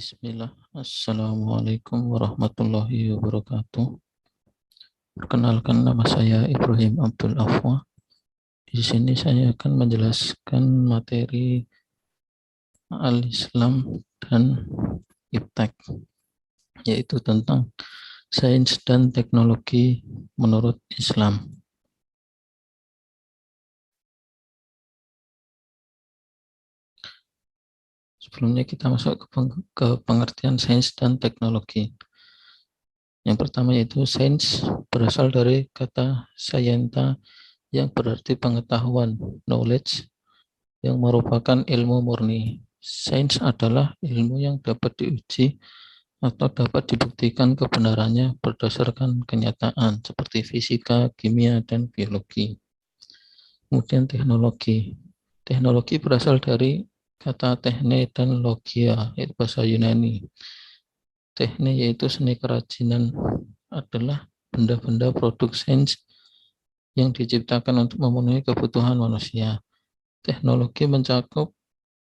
Bismillah. Assalamualaikum warahmatullahi wabarakatuh. Perkenalkan, nama saya Ibrahim Abdul Afwa. Di sini saya akan menjelaskan materi Al-Islam dan Iptek, yaitu tentang sains dan teknologi menurut Islam. Sebelumnya kita masuk ke pengertian sains dan teknologi. Yang pertama yaitu sains berasal dari kata scienta yang berarti pengetahuan, knowledge, yang merupakan ilmu murni. Sains adalah ilmu yang dapat diuji atau dapat dibuktikan kebenarannya berdasarkan kenyataan seperti fisika, kimia, dan biologi. Kemudian teknologi. Teknologi berasal dari kata tekne dan logia, yaitu bahasa Yunani. Tekne yaitu seni kerajinan, adalah benda-benda produk sains yang diciptakan untuk memenuhi kebutuhan manusia. Teknologi mencakup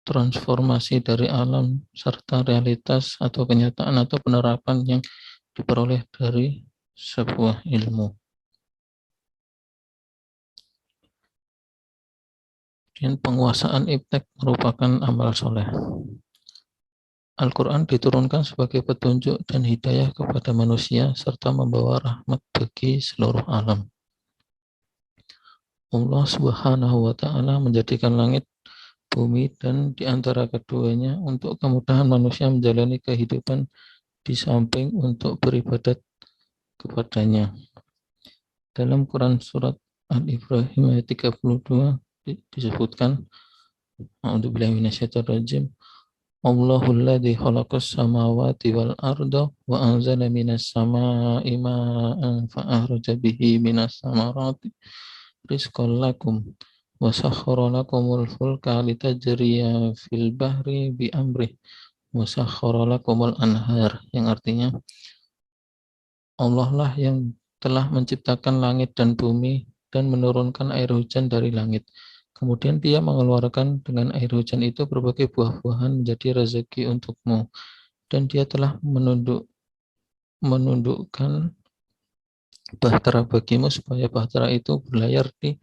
transformasi dari alam serta realitas atau kenyataan atau penerapan yang diperoleh dari sebuah ilmu. Dan penguasaan iptek merupakan amal soleh. Al-Quran diturunkan sebagai petunjuk dan hidayah kepada manusia serta membawa rahmat bagi seluruh alam. Allah Subhanahu wa Ta'ala menjadikan langit, bumi, dan di antara keduanya untuk kemudahan manusia menjalani kehidupan di samping untuk beribadat kepadanya. Dalam Quran surat Al-Ibrahim ayat 32 disebutkan, A'udzubillahi minasyaitonirrajim, Allahul ladzi khalaqas samawati wal arda wa anzala minas samaa'i ma'an fa akhraja bihi minas samarati rizqan lakum wa sakhkhara lakumul fulka litajriya fil bahri bi amrih wa sakhkhara lakumul anhar, yang artinya Allah lah yang telah menciptakan langit dan bumi dan menurunkan air hujan dari langit. Kemudian dia mengeluarkan dengan air hujan itu berbagai buah-buahan menjadi rezeki untukmu. Dan dia telah menundukkan bahtera bagimu supaya bahtera itu berlayar di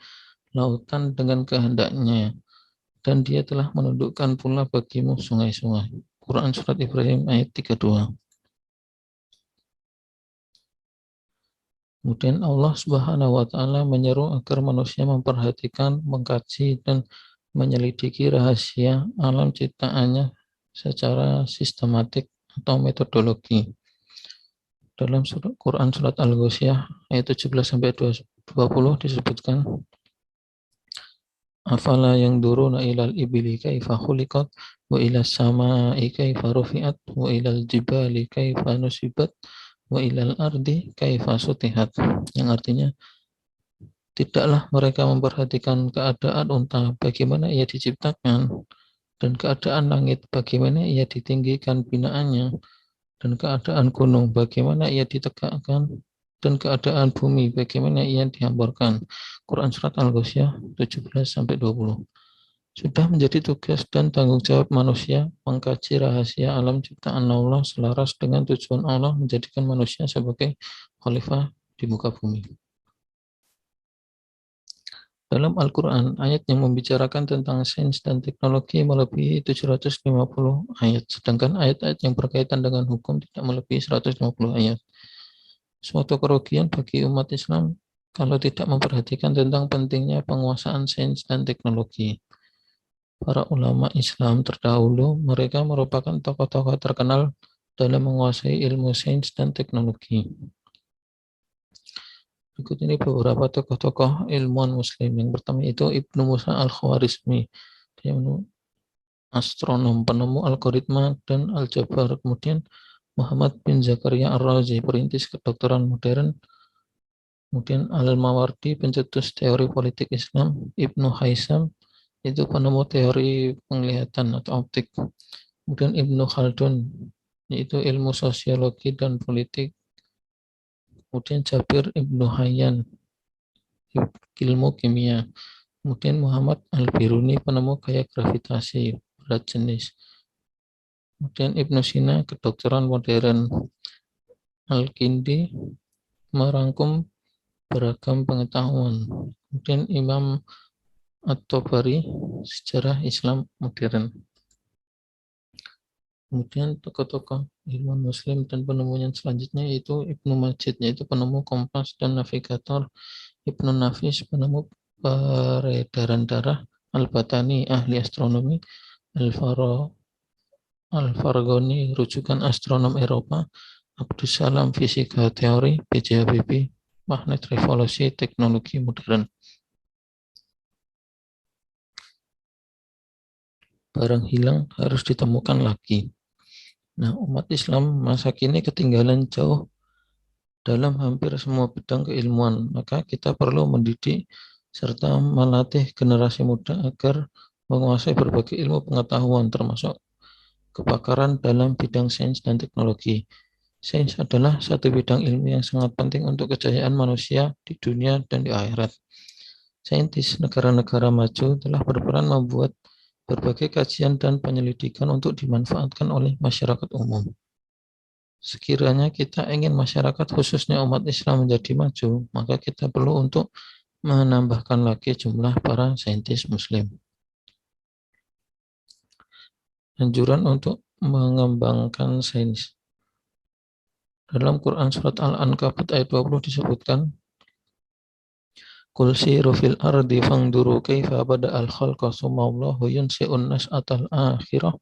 lautan dengan kehendaknya. Dan dia telah menundukkan pula bagimu sungai-sungai. Quran Surat Ibrahim ayat 32. Kemudian Allah Subhanahu wa Ta'ala menyeru agar manusia memperhatikan, mengkaji, dan menyelidiki rahasia alam ciptaannya secara sistematik atau metodologi. Dalam Quran Surat Al-Ghasyiyah ayat 17-20 disebutkan, Afala yang duruna ilal ibili kaifa khuliqat wa ilas samai kaifa rufi'at wa ilal jibali kaifa nusibat wa ilal ardi kaifa sutihat, yang artinya tidaklah mereka memperhatikan keadaan unta bagaimana ia diciptakan, dan keadaan langit bagaimana ia ditinggikan binaannya, dan keadaan gunung bagaimana ia ditegakkan, dan keadaan bumi bagaimana ia dihamparkan. Quran Surat Al-Ghasyiyah 17-20. Sudah menjadi tugas dan tanggung jawab manusia mengkaji rahasia alam ciptaan Allah selaras dengan tujuan Allah menjadikan manusia sebagai khalifah di muka bumi. Dalam Al-Quran, ayat yang membicarakan tentang sains dan teknologi melebihi 750 ayat, sedangkan ayat-ayat yang berkaitan dengan hukum tidak melebihi 150 ayat. Suatu kerugian bagi umat Islam kalau tidak memperhatikan tentang pentingnya penguasaan sains dan teknologi. Para ulama Islam terdahulu, mereka merupakan tokoh-tokoh terkenal dalam menguasai ilmu sains dan teknologi. Berikut ini beberapa tokoh-tokoh ilmuwan muslim. Yang pertama itu Ibnu Musa al-Khwarizmi, dia astronom, penemu algoritma dan aljabar. Kemudian Muhammad bin Zakaria Ar-Razi, perintis kedokteran modern. Kemudian Al-Mawardi, pencetus teori politik Islam. Ibnu Haisam, itu penemu teori penglihatan atau optik. Kemudian Ibnu Khaldun, yaitu ilmu sosiologi dan politik. Kemudian Jabir Ibnu Hayyan, ilmu kimia. Kemudian Muhammad Al-Biruni, penemu gaya gravitasi berat jenis. Kemudian Ibnu Sina, kedokteran modern. Al-Kindi merangkum beragam pengetahuan. Kemudian Imam At-Tabari, sejarah Islam modern. Kemudian tokoh-tokoh ilmuwan Muslim dan penemuan selanjutnya yaitu Ibnu Majid, yaitu penemu kompas dan navigator. Ibnu Nafis, penemu peredaran darah. Al-Batani, ahli astronomi. Al-Farghani, rujukan astronom Eropa. Abdus Salam, fisika teori. B.J. Habibie, magnet revolusi teknologi modern. Barang hilang harus ditemukan lagi. Nah, umat Islam masa kini ketinggalan jauh dalam hampir semua bidang keilmuan. Maka kita perlu mendidik serta melatih generasi muda agar menguasai berbagai ilmu pengetahuan termasuk kepakaran dalam bidang sains dan teknologi. Sains adalah satu bidang ilmu yang sangat penting untuk kejayaan manusia di dunia dan di akhirat. Saintis negara-negara maju telah berperan membuat berbagai kajian dan penyelidikan untuk dimanfaatkan oleh masyarakat umum. Sekiranya kita ingin masyarakat khususnya umat Islam menjadi maju, maka kita perlu untuk menambahkan lagi jumlah para saintis muslim. Anjuran untuk mengembangkan sains. Dalam Quran surat Al-Ankabut ayat 20 disebutkan, Qul siru fil ardi fangduru kaifa bada'al khalqa tsumma Allahu yunsi'un nas'atal akhirah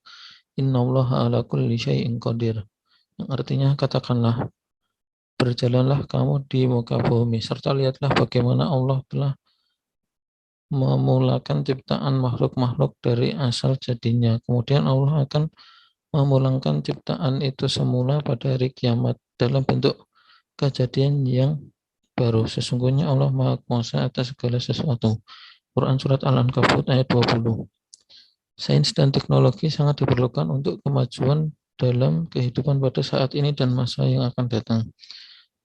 innallaha ala kulli syai'in qadir. Yang artinya, katakanlah, berjalanlah kamu di muka bumi serta lihatlah bagaimana Allah telah memulakan ciptaan makhluk-makhluk dari asal jadinya. Kemudian Allah akan memulangkan ciptaan itu semula pada hari kiamat dalam bentuk kejadian yang baru. Sesungguhnya Allah Maha Kuasa atas segala sesuatu. Quran surat Al-Ankabut ayat 20. Sains dan teknologi sangat diperlukan untuk kemajuan dalam kehidupan pada saat ini dan masa yang akan datang.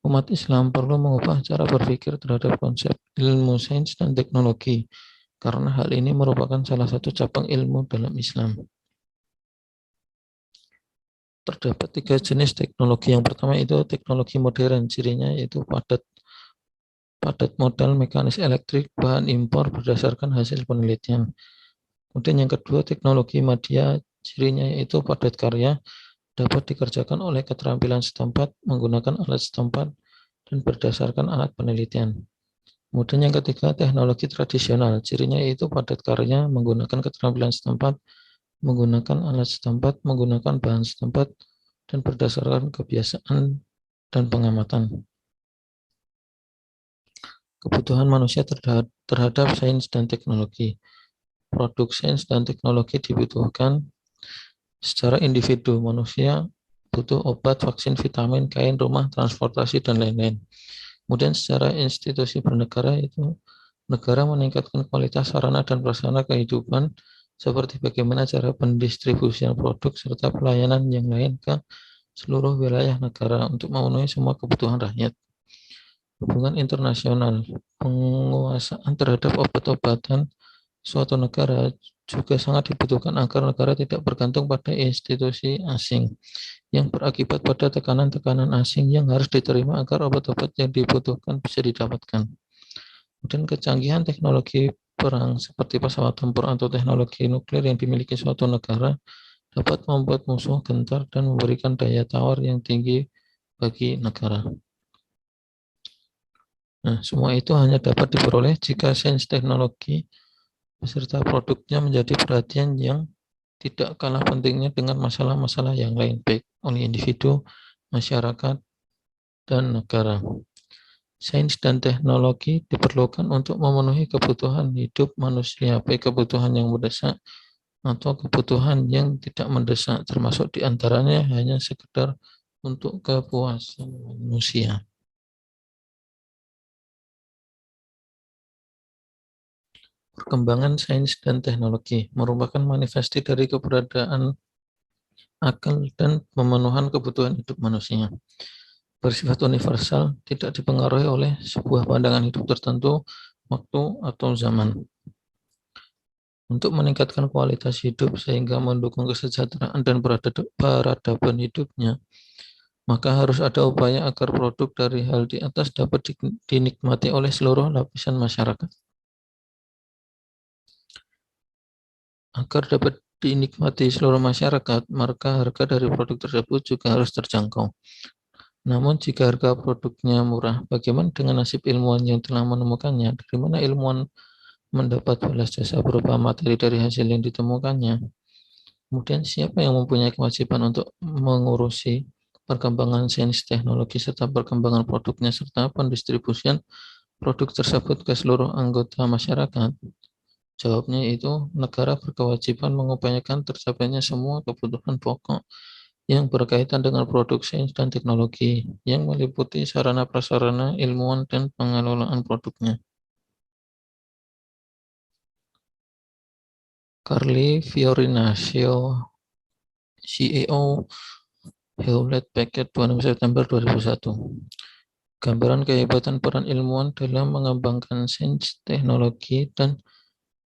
Umat Islam perlu mengubah cara berpikir terhadap konsep ilmu sains dan teknologi, karena hal ini merupakan salah satu cabang ilmu dalam Islam. Terdapat 3 jenis teknologi. Yang pertama itu teknologi modern, cirinya yaitu padat modal, mekanis elektrik, bahan impor berdasarkan hasil penelitian. Kemudian yang kedua teknologi media, cirinya yaitu padat karya, dapat dikerjakan oleh keterampilan setempat, menggunakan alat setempat, dan berdasarkan alat penelitian. Kemudian yang ketiga teknologi tradisional, cirinya yaitu padat karya, menggunakan keterampilan setempat, menggunakan alat setempat, menggunakan bahan setempat, dan berdasarkan kebiasaan dan pengamatan. Kebutuhan manusia terhadap sains dan teknologi. Produk sains dan teknologi dibutuhkan secara individu. Manusia butuh obat, vaksin, vitamin, kain, rumah, transportasi, dan lain-lain. Kemudian secara institusi bernegara itu negara meningkatkan kualitas sarana dan prasarana kehidupan seperti bagaimana cara pendistribusian produk serta pelayanan yang lain ke seluruh wilayah negara untuk memenuhi semua kebutuhan rakyat. Hubungan internasional, penguasaan terhadap obat-obatan suatu negara juga sangat dibutuhkan agar negara tidak bergantung pada institusi asing yang berakibat pada tekanan-tekanan asing yang harus diterima agar obat-obat yang dibutuhkan bisa didapatkan. Kemudian kecanggihan teknologi perang seperti pesawat tempur atau teknologi nuklir yang dimiliki suatu negara dapat membuat musuh gentar dan memberikan daya tawar yang tinggi bagi negara. Nah, semua itu hanya dapat diperoleh jika sains teknologi beserta produknya menjadi perhatian yang tidak kalah pentingnya dengan masalah-masalah yang lain, baik oleh individu, masyarakat, dan negara. Sains dan teknologi diperlukan untuk memenuhi kebutuhan hidup manusia, baik kebutuhan yang mendesak atau kebutuhan yang tidak mendesak, termasuk diantaranya hanya sekedar untuk kepuasan manusia. Perkembangan sains dan teknologi merupakan manifestasi dari keberadaan akal dan pemenuhan kebutuhan hidup manusia. Bersifat universal, tidak dipengaruhi oleh sebuah pandangan hidup tertentu, waktu, atau zaman. Untuk meningkatkan kualitas hidup sehingga mendukung kesejahteraan dan peradaban hidupnya, maka harus ada upaya agar produk dari hal di atas dapat dinikmati oleh seluruh lapisan masyarakat. Agar dapat dinikmati seluruh masyarakat, maka harga dari produk tersebut juga harus terjangkau. Namun jika harga produknya murah, bagaimana dengan nasib ilmuwan yang telah menemukannya? Dari mana ilmuwan mendapat balas jasa berupa materi dari hasil yang ditemukannya? Kemudian siapa yang mempunyai kewajiban untuk mengurusi perkembangan sains teknologi serta perkembangan produknya serta pendistribusian produk tersebut ke seluruh anggota masyarakat? Jawabnya itu negara berkewajiban mengupayakan tercapainya semua kebutuhan pokok yang berkaitan dengan produk sains dan teknologi yang meliputi sarana prasarana ilmuwan dan pengelolaan produknya. Carly Fiorinacio, CEO Hewlett Packard 26 September 2001. Gambaran kehebatan peran ilmuwan dalam mengembangkan sains, teknologi, dan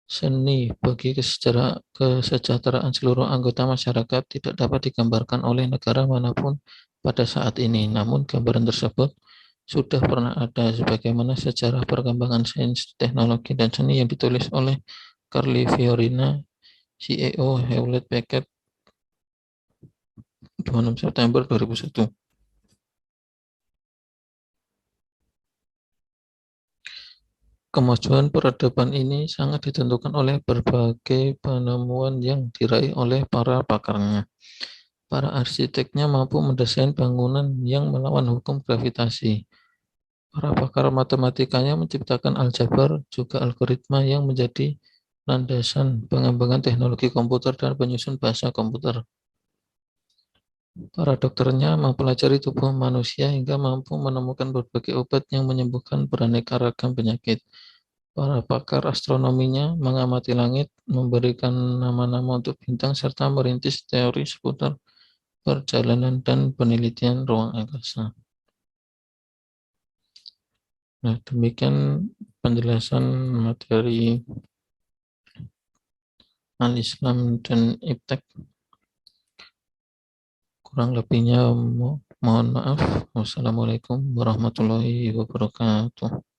seni bagi kesejahteraan seluruh anggota masyarakat tidak dapat digambarkan oleh negara manapun pada saat ini. Namun gambaran tersebut sudah pernah ada sebagaimana sejarah perkembangan sains, teknologi, dan seni yang ditulis oleh Carly Fiorina, CEO Hewlett Packard 26 September 2001. Kemajuan peradaban ini sangat ditentukan oleh berbagai penemuan yang diraih oleh para pakarnya. Para arsiteknya mampu mendesain bangunan yang melawan hukum gravitasi. Para pakar matematikanya menciptakan aljabar, juga algoritma yang menjadi landasan pengembangan teknologi komputer dan penyusun bahasa komputer. Para dokternya mempelajari tubuh manusia hingga mampu menemukan berbagai obat yang menyembuhkan beraneka ragam penyakit. Para pakar astronominya mengamati langit, memberikan nama-nama untuk bintang, serta merintis teori seputar perjalanan dan penelitian ruang angkasa. Nah, demikian penjelasan materi Al-Islam dan Iptek. Kurang lebihnya mohon maaf. Wassalamualaikum warahmatullahi wabarakatuh.